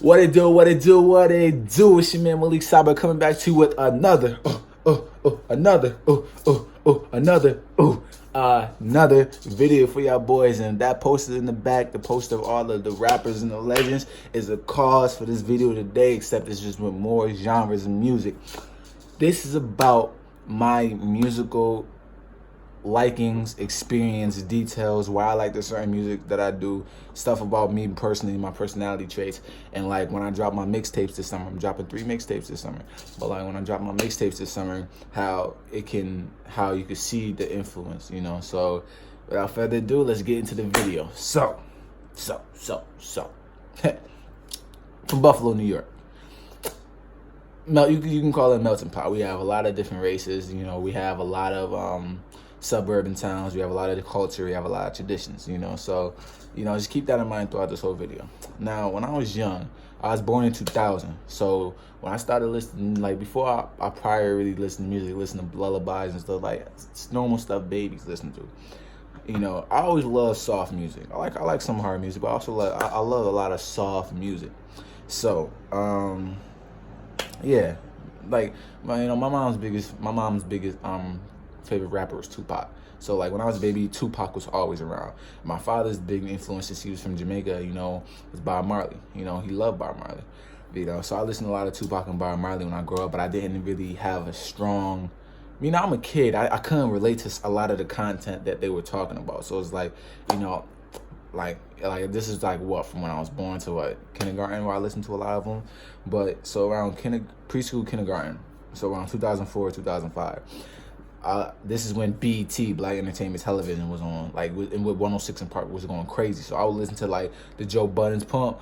What it do, what it do, what it do. It's your man Abdus-Sabr coming back to you with another video for y'all boys. And that poster in the back, the poster of all of the rappers and the legends, is a cause for this video today, except it's just with more genres of music. This is about my musical likings, experience, details, why I like the certain music that I do, stuff about me personally, my personality traits. And like when I drop my mixtapes this summer, I'm dropping 3 mixtapes this summer, but like when I drop my mixtapes this summer, how you can see the influence, you know. So without further ado, let's get into the video. So from Buffalo, New York. You can call it a melting pot. We have a lot of different races, you know. We have a lot of suburban towns. We have a lot of the culture. We have a lot of traditions, you know. So, you know, just keep that in mind throughout this whole video. Now, when I was young, I was born in 2000. So when I started listening, like before I prior really listened to music, listened to lullabies and stuff, like it's normal stuff babies listen to. You know, I always love soft music. I like some hard music, but also I love a lot of soft music. So, yeah, like my mom's biggest favorite rapper was Tupac. So like when I was a baby, Tupac was always around. My father's big influence, since he was from Jamaica, you know, was Bob Marley. You know, he loved Bob Marley. You know, so I listened to a lot of Tupac and Bob Marley when I grew up, but I didn't really have a strong. You know, I'm a kid. I couldn't relate to a lot of the content that they were talking about. So it's like, you know, like this is like what, from when I was born to what, kindergarten, where I listened to a lot of them. But so around preschool, kindergarten, so around 2004, 2005. This is when BET, Black Entertainment Television, was on, like with 106 in Park was going crazy. So I would listen to like the Joe Buttons Pump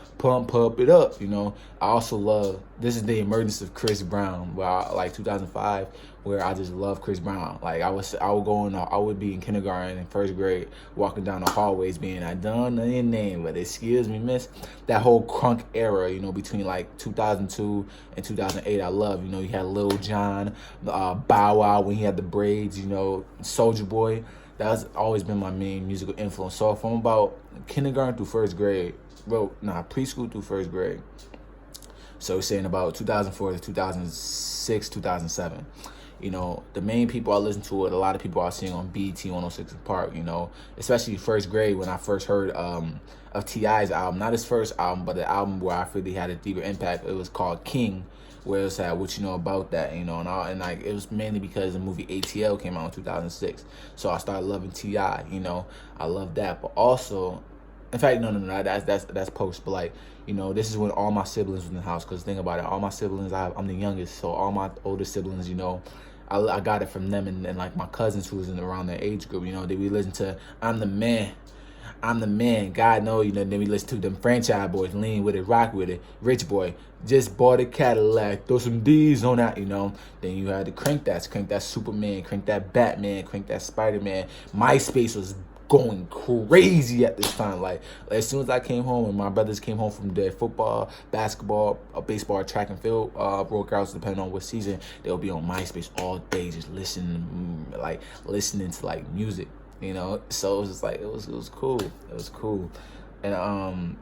It Up, you know. I also love, this is the emergence of Chris Brown, where like 2005, where I just love Chris Brown. Like I would be in kindergarten in first grade, walking down the hallways being, I don't know your name, but excuse me, miss. That whole crunk era, you know, between like 2002 and 2008, I love. You know, you had Lil Jon, Bow Wow when he had the braids, you know, Soulja Boy. That's always been my main musical influence. So from about kindergarten through first grade, preschool through first grade. So saying about 2004 to 2006, 2007. You know, the main people I listened to, a lot of people I was seeing on BET 106 in Park, you know, especially first grade when I first heard of T.I.'s album. Not his first album, but the album where I really had a deeper impact. It was called King, where it's at What You Know About That, you know, and like it was mainly because the movie ATL came out in 2006. So I started loving T.I., you know, I love that. But also, in fact, no, that's post. But like, you know, this is when all my siblings was in the house. Because think about it, all my siblings, I'm the youngest, so all my older siblings, you know, I got it from them, and like my cousins who was around their age group, you know, we listen to I'm the man, God know, you know. Then we listen to them franchise boys, Lean With It, Rock With It, Rich Boy, Just Bought a Cadillac, throw some D's on that, you know. Then you had to crank that Superman, crank that Batman, crank that Spider-Man. MySpace was going crazy at this time. Like as soon as I came home and my brothers came home from their football, basketball, baseball, track and field workouts, depending on what season, they'll be on MySpace all day, just listening to like music, you know. So it was just like it was cool. It was cool. And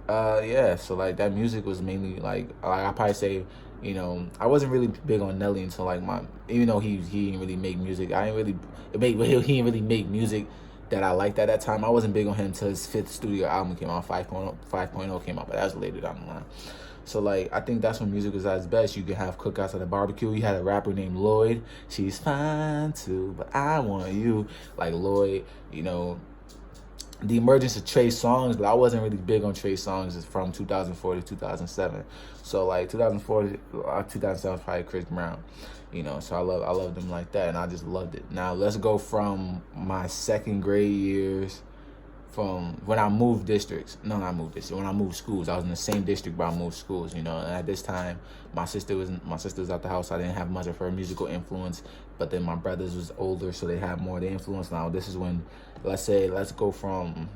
yeah, so like that music was mainly like I probably say, you know, I wasn't really big on Nelly until like even though he didn't really make music, he didn't really make music that I liked at that time. I wasn't big on him until his 5th studio album came out, 5.0 came out, but that was later down the line. So like I think that's when music was at its best. You could have cookouts at a barbecue. You had a rapper named Lloyd. She's fine too, but I want you. Like Lloyd, you know. The emergence of Trey Songz, but I wasn't really big on Trey Songz from 2004 to 2007. So like 2004 to 2007 was probably Chris Brown, you know. So I loved them like that, and I just loved it. Now let's go from my second grade years, from when I moved districts. No, not moved districts. When I moved schools, I was in the same district, but I moved schools, you know. And at this time, my sister was out the house. I didn't have much of her musical influence, but then my brothers was older, so they had more of the influence. Now this is when, let's go from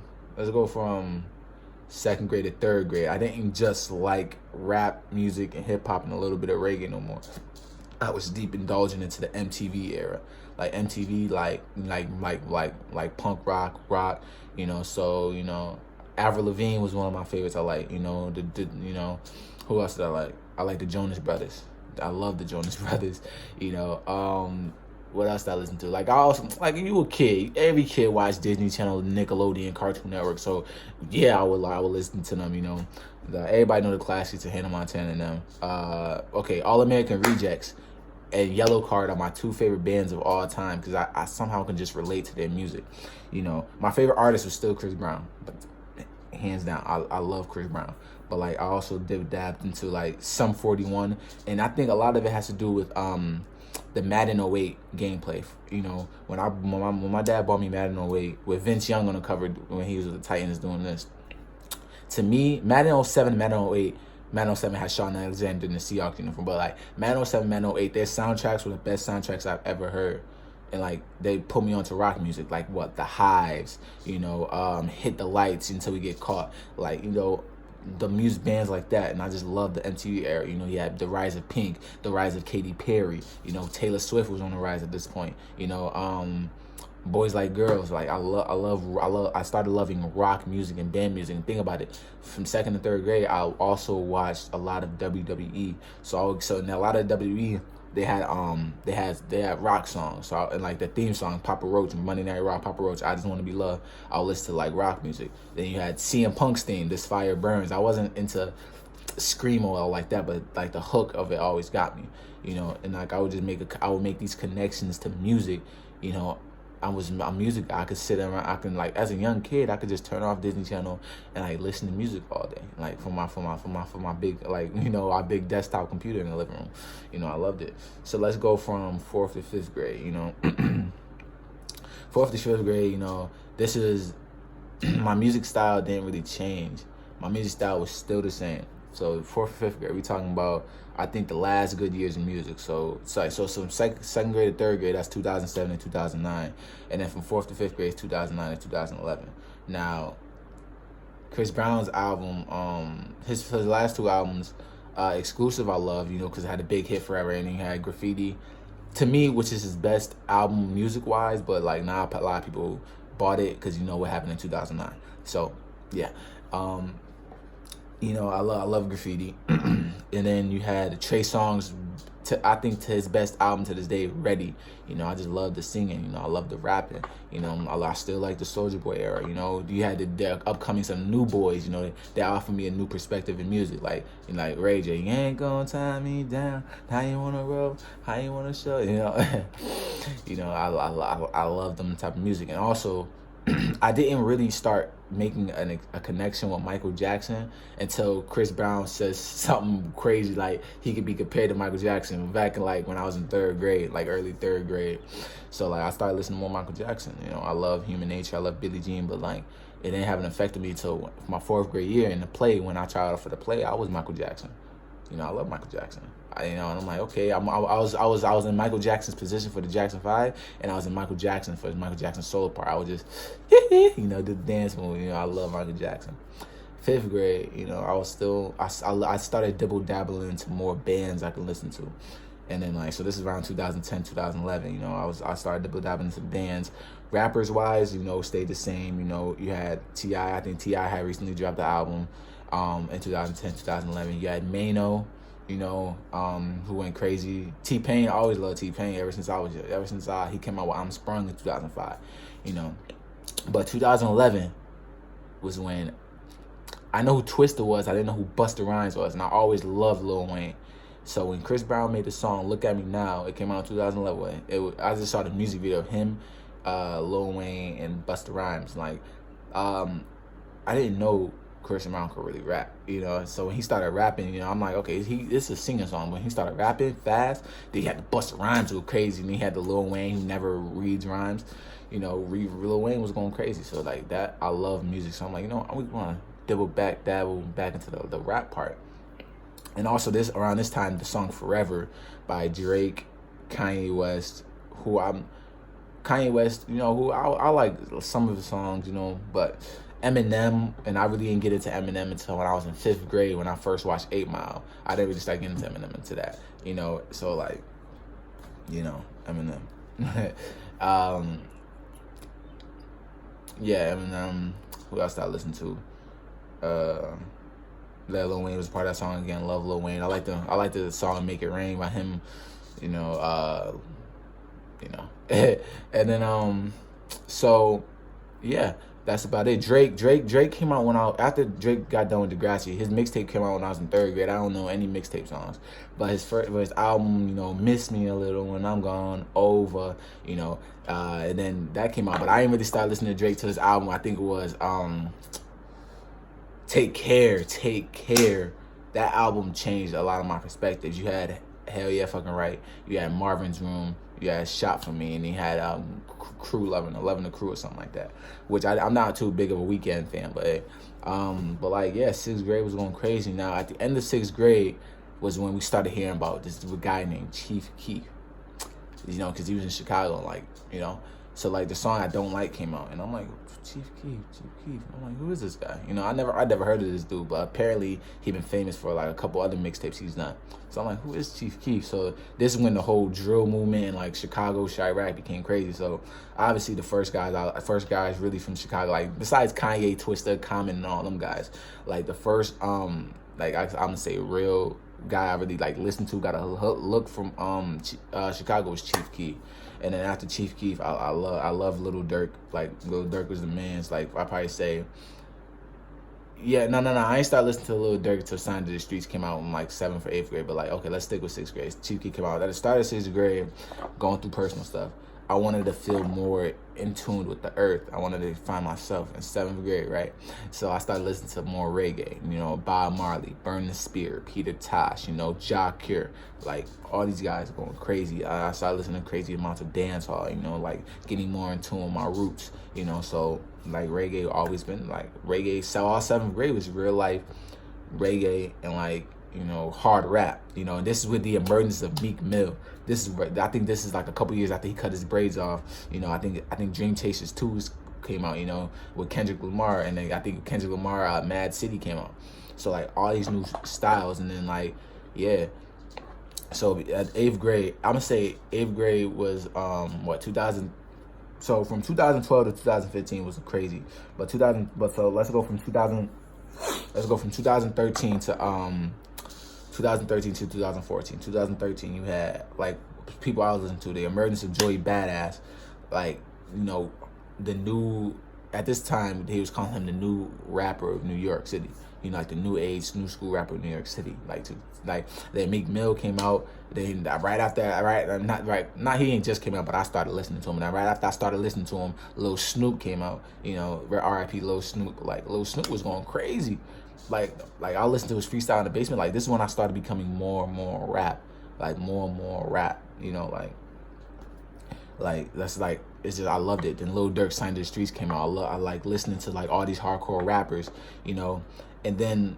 second grade to third grade. I didn't just like rap music and hip hop and a little bit of reggae no more. I was deep indulging into the MTV era, like MTV, like punk rock, you know. So you know, Avril Lavigne was one of my favorites. I like, who else did I like? I like the Jonas Brothers. I love the Jonas Brothers. What else did I listen to? Like, I also, like, you a kid. Every kid watched Disney Channel, Nickelodeon, Cartoon Network. So, yeah, I would listen to them, everybody know the classics of Hannah Montana and them. Okay, All American Rejects and Yellow Card are my two favorite bands of all time because I somehow can just relate to their music. My favorite artist was still Chris Brown, but hands down, I love Chris Brown. But, like, I also dabbed into, like, Sum 41, and I think a lot of it has to do with the Madden 08 gameplay. When my dad bought me Madden 08 with Vince Young on the cover when he was with the Titans doing this. To me, Madden 07, Madden 08, Madden 07 has Shawn Alexander in the Seahawks uniform, but, like, Madden 07, Madden 08, their soundtracks were the best soundtracks I've ever heard. And, like, they put me onto rock music, like, what, The Hives, Hit the Lights Until We Get Caught, like, the music bands like that. And I just love the MTV era. You had the rise of Pink, the rise of Katy Perry, Taylor Swift was on the rise at this point, Boys Like Girls. Like, I started loving rock music and band music. And think about it, from 2nd to 3rd grade, I also watched a lot of WWE. So in a lot of WWE, they had rock songs. So and like the theme song, Papa Roach, Monday Night Raw, Papa Roach, I Just Want to Be Loved. I'll listen to, like, rock music. Then you had CM Punk's theme, This Fire Burns. I wasn't into screamo or like that, but, like, the hook of it always got me. And, like, I would make these connections to music. I'm music guy. I could sit around. I can, like, as a young kid, I could just turn off Disney Channel and, like, listen to music all day, like, from my big, like, our big desktop computer in the living room. I loved it. So let's go from 4th to 5th grade. 4th to 5th grade. This is my music style didn't really change. My music style was still the same. So 4th to 5th grade, we talking about, I think, the last good years in music. So from 2nd grade to 3rd grade, that's 2007 and 2009. And then from 4th to 5th grade, 2009 to 2011. Now, Chris Brown's album, his last two albums, Exclusive I love, because it had a big hit forever, and he had Graffiti, to me, which is his best album music-wise, but, like, not a lot of people bought it because what happened in 2009. So, yeah. I love Graffiti. And then you had Trey Songz, I think to his best album to this day, Ready. I just love the singing. I love the rapping. I still like the Soulja Boy era. You had the upcoming some new boys. They offer me a new perspective in music. Like Ray J, you ain't gonna tie me down. How you wanna roll? How you wanna show? I love them type of music. And also, I didn't really start making a connection with Michael Jackson until Chris Brown says something crazy, like he could be compared to Michael Jackson back in, like, when I was in 3rd grade, like early 3rd grade. So, like, I started listening to more Michael Jackson. I love Human Nature, I love Billie Jean, but, like, it didn't have an effect on me until my 4th grade year in the play. When I tried out for the play, I was Michael Jackson. I love Michael Jackson. And I'm like, okay, I was in Michael Jackson's position for the Jackson 5, and I was in Michael Jackson for his Michael Jackson solo part. I would just, do the dance move. I love Michael Jackson. 5th grade, I started dabbling into more bands I could listen to. And then, like, so this is around 2010, 2011, I started dabbling into bands. Rappers wise, stayed the same. You had T.I. I think T.I. had recently dropped the album in 2010, 2011. You had Mano, who went crazy. T-Pain, I always loved T-Pain ever since he came out with I'm Sprung in 2005, But 2011 was when I know who Twista was. I didn't know who Busta Rhymes was, and I always loved Lil Wayne. So when Chris Brown made the song Look at Me Now, it came out in 2011. I just saw the music video of him, Lil Wayne, and Busta Rhymes. Like, I didn't know Chris Brown could really rap, So when he started rapping, I'm like, okay, this is a singing song. When he started rapping fast, then he had the Busta Rhymes go crazy, and he had the Lil Wayne who never reads rhymes. Lil Wayne was going crazy. So, like, that, I love music. So I'm like, I want to dabble back into the rap part. And also around this time, the song Forever by Drake, Kanye West, who I like some of the songs, but Eminem, and I really didn't get into Eminem until when I was in 5th grade when I first watched 8 Mile. I didn't really start getting into Eminem into that, so, like, Eminem. Yeah, Eminem. Who else did I listen to? Let Lil Wayne was part of that song again. Love Lil Wayne. I like the song "Make It Rain" by him. You know, and then so yeah, that's about it. Drake came out after Drake got done with Degrassi. His mixtape came out when I was in 3rd grade. I don't know any mixtape songs, but his album, Miss Me a Little, When I'm Gone, Over, and then that came out. But I didn't really start listening to Drake till his album. I think it was Take Care. That album changed a lot of my perspectives. You had Hell Yeah Fucking Right. You had Marvin's Room. You had Shot For Me, and he had Crew 11 the Crew or something like that. Which I'm not too big of a Weeknd fan, but like, yeah, 6th grade was going crazy. Now at the end of 6th grade was when we started hearing about this guy named Chief Keef. Because he was in Chicago, so like the song I Don't Like came out, and I'm like, Chief Keef. I'm like, who is this guy? I never heard of this dude, but apparently he been famous for like a couple other mixtapes he's done. So I'm like, who is Chief Keef? So this is when the whole drill movement and like Chicago Chirac became crazy. So obviously the first guys really from Chicago, like besides Kanye, Twista, Common, and all them guys, like the first I'm gonna say real guy I really like listened to, got a look from Chicago was Chief Keef. And then after Chief Keef, I love Lil Durk. Like Lil Durk was the man's. Like I probably say, yeah, no. I ain't started listening to Lil Durk until Sign to the Streets came out in like 7th or 8th grade. But like, okay, let's stick with 6th grade. Chief Keef came out at the start of 6th grade, going through personal stuff. I wanted to feel more in tune with the earth. I wanted to find myself in 7th grade, right? So I started listening to more reggae, Bob Marley, Burn the Spear, Peter Tosh, Ja Cure, like all these guys going crazy. I started listening to crazy amounts of dancehall, like getting more in tune with my roots, so like reggae always been like reggae. So all 7th grade was real life reggae and like, hard rap, and this is with the emergence of Meek Mill. I think this is like a couple years after he cut his braids off. I think Dream Chasers 2 came out, with Kendrick Lamar, and then I think Kendrick Lamar, Mad City came out. So like all these new styles, and then like, yeah. So at 8th grade, I'm gonna say 8th grade was 2000. So from 2012 to 2015 was crazy, so let's go from 2013 to 2013 to 2014. 2013, you had like people I was listening to, the emergence of Joey Badass, like the new, at this time they was calling him the new rapper of New York City, like the new age, new school rapper of New York City. Then Meek Mill came out. Then he ain't just came out, but I started listening to him. And right after I started listening to him, Lil Snoop came out. R.I.P. Lil Snoop. Like Lil Snoop was going crazy. Like I listened to his freestyle in the basement. Like this is when I started becoming more and more rap. Like more and more rap. Like that's like, it's just, I loved it. Then Lil Durk Signed to the Streets came out. I like listening to like all these hardcore rappers, and then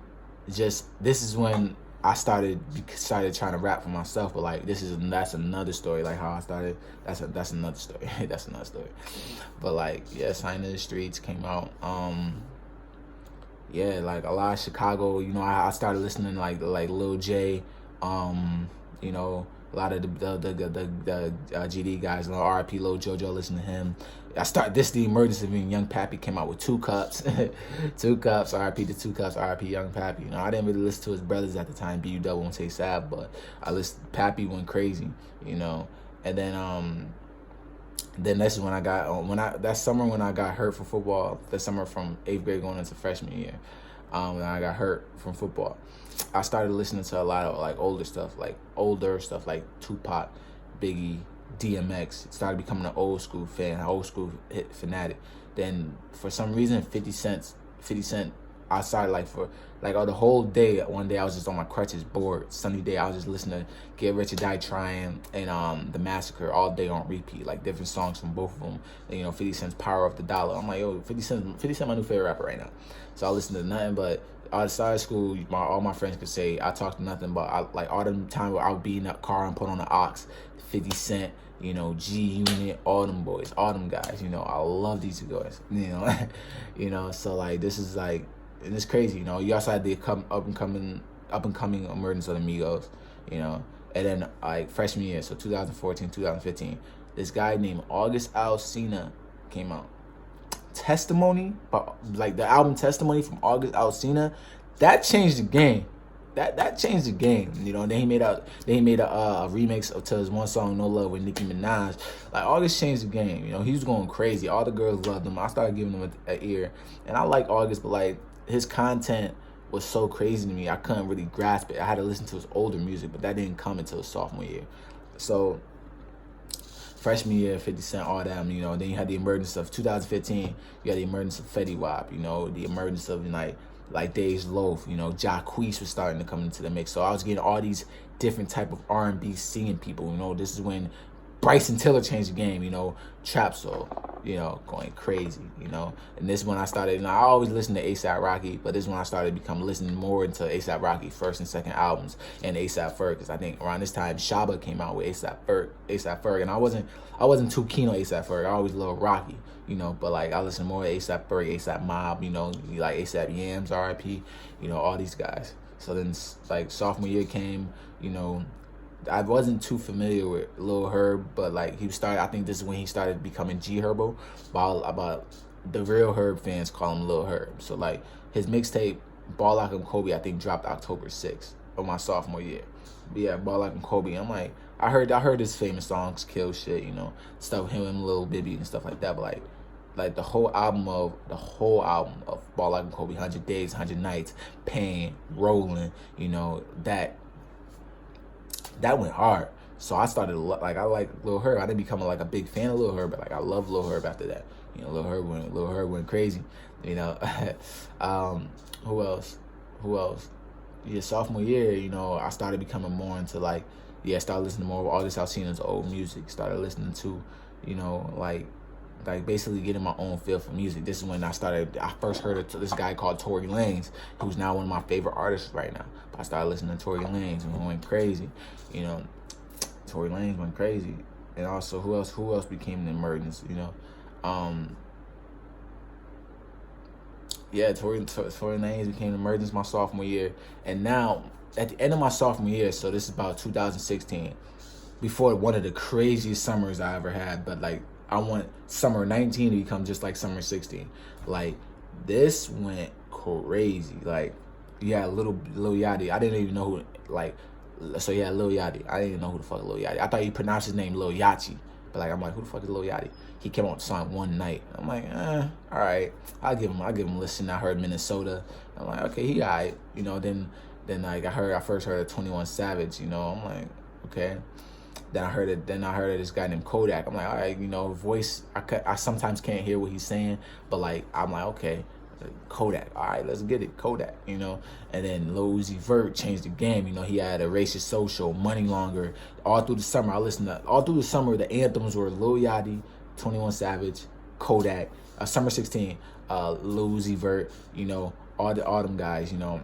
just, this is when I started trying to rap for myself. But like that's another story. Like how I started, that's another story. That's another story. But like, yeah, Signed to the Streets came out. Yeah, like a lot of Chicago, I started listening to like Lil J, a lot of the GD guys, R.I.P. Lil JoJo, listen to him. The emergence of Young Pappy came out with 2 Cups. 2 Cups, R.I.P. to 2 Cups, R.I.P. Young Pappy. I didn't really listen to his brothers at the time, B.U.W. and Tay Sav, but I listened, Pappy went crazy, and then this is when I got, that summer when I got hurt for football, the summer from 8th grade going into freshman year, when I got hurt from football, I started listening to a lot of like older stuff like Tupac, Biggie, DMX. Started becoming an old school fan, an old school hit fanatic. Then for some reason, 50 Cent, I started the whole day. One day I was just on my crutches, bored, sunny day. I was just listening to Get Rich or Die Trying and The Massacre all day on repeat, like different songs from both of them. And, 50 Cent's Power of the Dollar. I'm like, yo, 50 Cent my new favorite rapper right now. So I listened to nothing but, outside of school, all my friends could say I talked to nothing but all the time where I would be in that car and put on the aux, 50 Cent, G Unit, all them boys, all them guys. I love these guys. So like this is like, and it's crazy. You also had the up and coming emergence of the Migos. And then like freshman year, so 2014, 2015, this guy named August Alsina came out. Testimony, but like the album Testimony from August Alsina, that changed the game. That changed the game. You know, then he made a remix to his one song No Love with Nicki Minaj. Like, August changed the game. You know, he was going crazy. All the girls loved him. I started giving him an ear, and I like August, but like his content was so crazy to me, I couldn't really grasp it. I had to listen to his older music, but that didn't come until his sophomore year. So freshman year, 50 Cent, all that, you know. Then you had the emergence of 2015. You had the emergence of Fetty Wap, you know, the emergence of like Dave's Loaf, you know. Jacquees was starting to come into the mix. So I was getting all these different type of R&B singing people, you know. This is when Bryson Tiller changed the game, you know. Trap Soul, you know, going crazy, you know. And this is when I started, and I always listened to A$AP Rocky, but this is when I started listening more into A$AP Rocky first and second albums, and A$AP Ferg, because I think around this time Shaba came out with A$AP Ferg, and I wasn't too keen on A$AP Ferg. I always loved Rocky, you know, but like I listened more to A$AP Ferg, A$AP Mob, you know, like A$AP Yams, R.I.P., you know, all these guys. So then like sophomore year came, you know, I wasn't too familiar with Lil Herb, but like I think this is when he started becoming G Herbo. About the real Herb fans call him Lil Herb. So like his mixtape Ball Like I'm Kobe, I think dropped October 6th of my sophomore year. But yeah, Ball Like I'm Kobe. I'm like, I heard his famous songs, Kill Shit, you know, stuff him and Lil Bibby and stuff like that. But like the whole album of Ball Like I'm Kobe, 100 Days, 100 Nights, Pain, Rolling, you know, that went hard. So I started I like Lil Herb. I didn't become like a big fan of Lil Herb, but like I love Lil Herb after that. You know, Lil Herb went crazy. You know, who else? Yeah, sophomore year, you know, I started becoming more into started listening to more of August Alsina's old music. Started listening to, you know, like basically getting my own feel for music. This is when I first heard of this guy called Tory Lanez, who's now one of my favorite artists right now. But I started listening to Tory Lanez and went crazy. You know, Tory Lanez went crazy. And also, who else became an emergence, you know? Tory Lanez became an emergence my sophomore year. And now, at the end of my sophomore year, so this is about 2016, before one of the craziest summers I ever had, but like, I want summer 19 to become just like summer 16. Like, this went crazy. Like, you had Lil Yachty. I didn't even know who, like, so you had Lil Yachty. I didn't even know who the fuck Lil Yachty. I thought you pronounced his name Lil Yachty. But like, I'm like, who the fuck is Lil Yachty? He came out with the song One Night. I'm like, all right. I'll give him a listen. I heard Minnesota. I'm like, okay, he all right. You know, then like I first heard of 21 Savage, you know. I'm like, okay. Then I heard of this guy named Kodak. I'm like, all right, you know, voice, I sometimes can't hear what he's saying, but like, I'm like, okay, Kodak, all right, let's get it, Kodak, you know. And then Lil Uzi Vert changed the game, you know. He had a Racist Social, Money Longer. All through the summer, the anthems were Lil Yachty, 21 Savage, Kodak, Summer 16, Lil Uzi Vert, you know, all them guys, you know.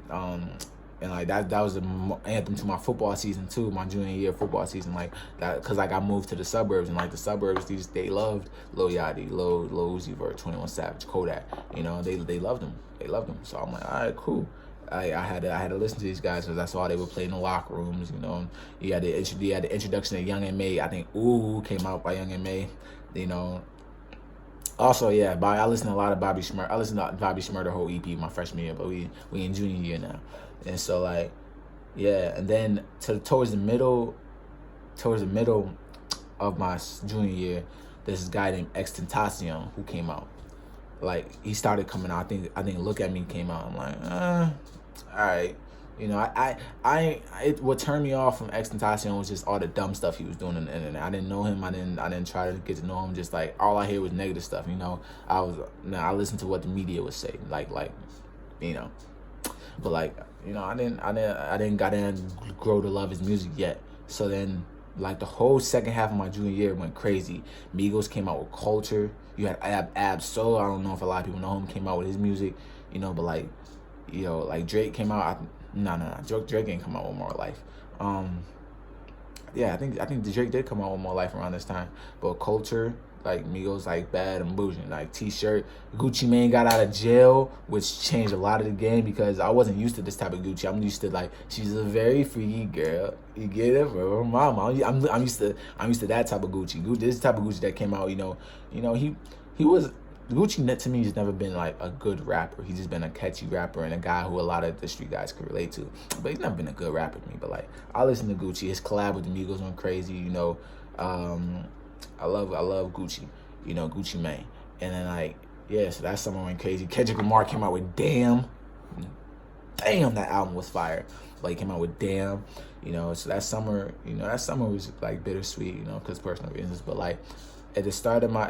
And like that was the anthem to my football season too, my junior year football season, like that, cause like I moved to the suburbs, and like the suburbs, they loved Lil Yachty, Lil Uzi Vert, 21 Savage, Kodak, you know, they loved them, So I'm like, all right, cool. I had to listen to these guys because that's all they would play in the locker rooms, you know. You had the introduction of Young M.A. I think Ooh came out by Young M.A. You know. Also, yeah, I listened to a lot of Bobby Shmurda. I listened to Bobby Shmurda whole EP my freshman year, but we in junior year now. And so like, yeah, and then towards the middle of my junior year, there's this guy named XXXTentacion who came out. Like, he started coming out. I think Look At Me came out. I'm like, all right. You know, what turned me off from XXXTentacion was just all the dumb stuff he was doing on the internet. I didn't know him. I didn't try to get to know him. Just like, all I hear was negative stuff. You know, I listened to what the media was saying. Like, you know, but like, you know, I didn't got in grow to love his music yet. So then, like, the whole second half of my junior year went crazy. Migos came out with Culture. You had Abdus-Sabr. I don't know if a lot of people know him. Came out with his music, you know. But like, you know, like Drake came out. Drake ain't come out with More Life. Yeah, I think the Drake did come out with More Life around this time. But Culture, like Migos, like Bad and Bougie, like T-shirt. Gucci Mane got out of jail, which changed a lot of the game because I wasn't used to this type of Gucci. I'm used to, like, she's a very freaky girl. You get it, bro? Mama. I'm used to that type of Gucci. This type of Gucci that came out, you know, he was Gucci to me has never been like a good rapper. He's just been a catchy rapper and a guy who a lot of the street guys could relate to. But he's never been a good rapper to me. But like, I listen to Gucci. His collab with the Migos went crazy. You know, I love Gucci. You know, Gucci Mane. And then like, yeah, so that summer went crazy. Kendrick Lamar came out with Damn. Damn, that album was fire. Like, came out with Damn. You know, so that summer was like bittersweet. You know, because personal reasons. But like, at the start of my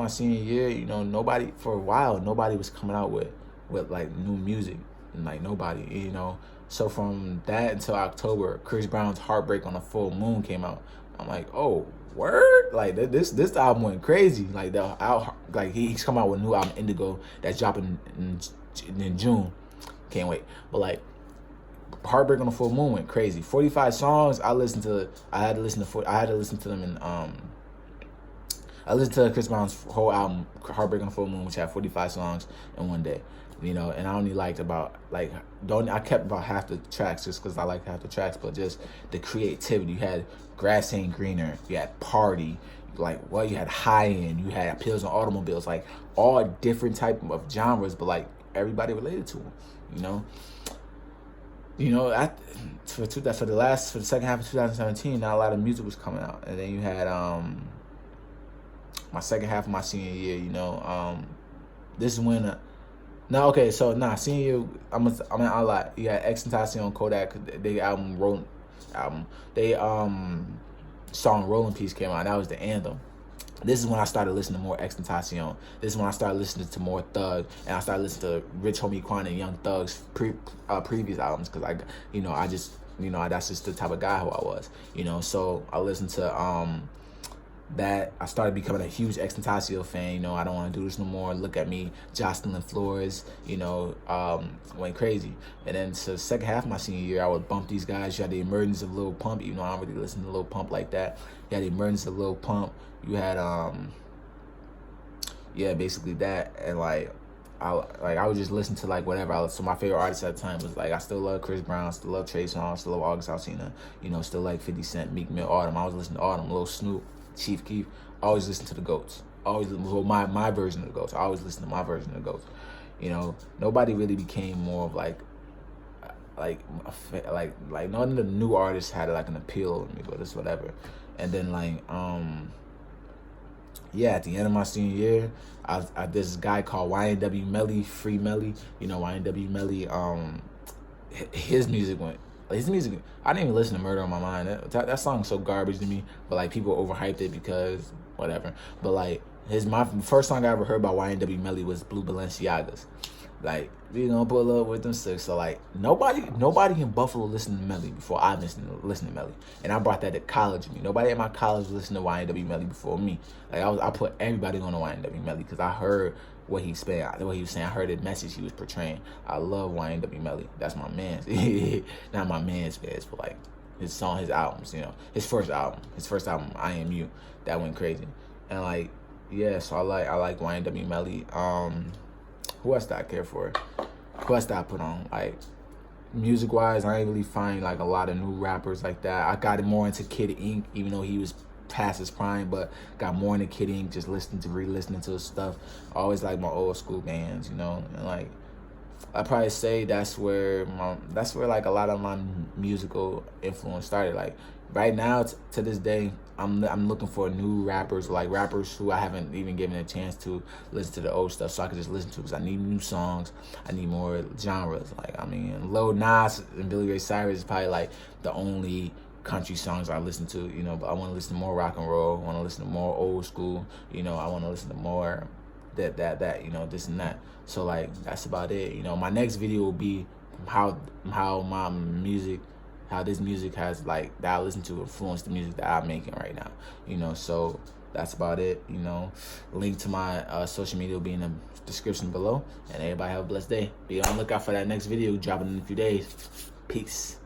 senior year, you know, nobody was coming out with like new music, and like nobody, you know. So from that until October, Chris Brown's Heartbreak on a Full Moon came out. I'm like, oh, word! Like this album went crazy. Like he's come out with a new album, Indigo, that's dropping in June. Can't wait. But like, Heartbreak on a Full Moon went crazy. 45 songs. I had to listen to them in I listened to Chris Brown's whole album, Heartbreak on a Full Moon, which had 45 songs in one day. You know, and I only liked I kept about half the tracks just because I like half the tracks, but just the creativity. You had Grass Ain't Greener, you had Party, you had High End, you had Pills on Automobiles, like all different type of genres, but like everybody related to them, you know. You know, for the second half of 2017, not a lot of music was coming out, and then you had my second half of my senior year, you know, this is when, senior year, I lied. You had XXXTentacion, Kodak, they song Rolling Peace came out, that was the anthem. This is when I started listening to more XXXTentacion. This is when I started listening to more Thug, and I started listening to Rich Homie Quan and Young Thug's previous albums, because that's just the type of guy who I was, you know. So I listened to that. I started becoming a huge XXXTentacion fan. You know, I Don't Want to Do This No More, Look at Me, Jocelyn Flores, you know, went crazy. And then to the second half of my senior year, I would bump these guys. You had the emergence of Lil Pump, even though I don't really listen to Lil Pump like that. You had the emergence of Lil Pump. You had basically that. And I would just listen to like whatever. So my favorite artist at the time was like, I still love Chris Brown, still love Trey Songz, still love August Alsina, you know, still like 50 Cent, Meek Mill, Autumn. I was listening to Autumn, Lil Snoop, Chief Keef. Always listen to the GOATs. Always my version of the GOATs. I always listen to my version of the GOATs. You know, nobody really became more of like none of the new artists had like an appeal to me, but it's whatever. And then at the end of my senior year, I this guy called YNW Melly, Free Melly. You know, YNW Melly. His music, I didn't even listen to Murder on My Mind. That song's so garbage to me. But like, people overhyped it because whatever. But like, my first song I ever heard by YNW Melly was Blue Balenciagas. Like, we gonna pull up with them six. So like, nobody in Buffalo listened to Melly before I listened to Melly, and I brought that to college with me. Nobody at my college listened to YNW Melly before me. Like, I put everybody on to YNW Melly because I heard what he was saying. I heard the message he was portraying. I love YNW Melly. That's my man's. Not my man's fans, but like his albums. You know, his first album, I Am You, that went crazy. And like, yeah, so I like YNW Melly. Who else did I care for? Who else did I put on? Like, music-wise, I ain't really find like a lot of new rappers like that. I got more into Kid Ink, even though he was past his prime, but got more into Kid Ink, just re-listening to his stuff. I always like my old school bands, you know, and like, I probably say that's where like a lot of my musical influence started. Like, right now, to this day, I'm looking for new rappers, like rappers who I haven't even given a chance to listen to the old stuff, so I can just listen to, because I need new songs. I need more genres. Like, I mean, Lil Nas and Billy Ray Cyrus is probably like the only country songs I listen to, you know, but I want to listen to more rock and roll. I want to listen to more old school, you know. I want to listen to more that, you know, this and that. So like, that's about it. You know, my next video will be how this music has, like, that I listen to influenced the music that I'm making right now, you know. So that's about it, you know. Link to my social media will be in the description below, and everybody have a blessed day. Be on the lookout for that next video dropping in a few days. Peace.